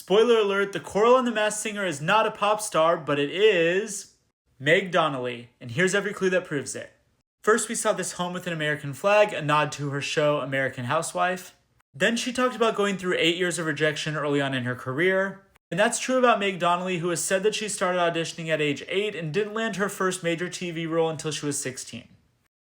Spoiler alert, the Coral and the Masked Singer is not a pop star, but it is Meg Donnelly, and here's every clue that proves it. First, we saw this home with an American flag, a nod to her show American Housewife. Then she talked about going through 8 years of rejection early on in her career. And that's true about Meg Donnelly, who has said that she started auditioning at age 8 and didn't land her first major TV role until she was 16.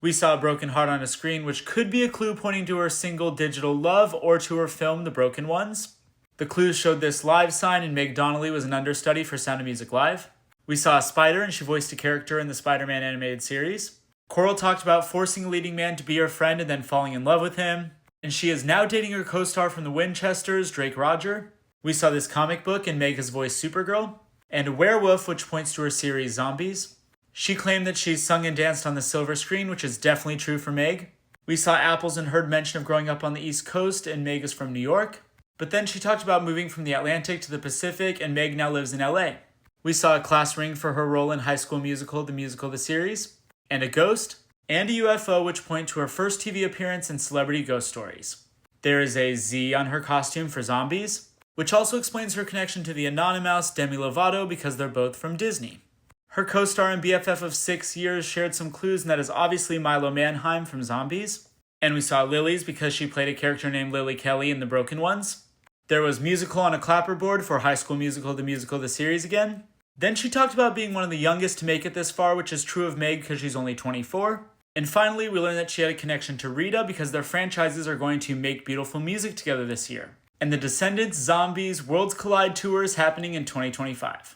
We saw a broken heart on a screen, which could be a clue pointing to her single Digital Love or to her film The Broken Ones. The clues showed this live sign, and Meg Donnelly was an understudy for Sound of Music Live. We saw a spider, and she voiced a character in the Spider-Man animated series. Coral talked about forcing a leading man to be her friend and then falling in love with him. And she is now dating her co-star from the Winchesters, Drake Roger. We saw this comic book, and Meg has voiced Supergirl. And a werewolf, which points to her series Zombies. She claimed that she's sung and danced on the silver screen, which is definitely true for Meg. We saw apples and heard mention of growing up on the East Coast, and Meg is from New York. But then she talked about moving from the Atlantic to the Pacific, and Meg now lives in LA. We saw a class ring for her role in High School Musical, the series, and a ghost, and a UFO, which point to her first TV appearance in Celebrity Ghost Stories. There is a Z on her costume for Zombies, which also explains her connection to the Anonymous Demi Lovato because they're both from Disney. Her co-star and BFF of 6 years shared some clues, and that is obviously Milo Manheim from Zombies. And we saw Lily's because she played a character named Lily Kelly in The Broken Ones. There was musical on a clapperboard for High School Musical, the series again. Then she talked about being one of the youngest to make it this far, which is true of Meg because she's only 24. And finally, we learned that she had a connection to Rita because their franchises are going to make beautiful music together this year. And the Descendants, Zombies, Worlds Collide tour is happening in 2025.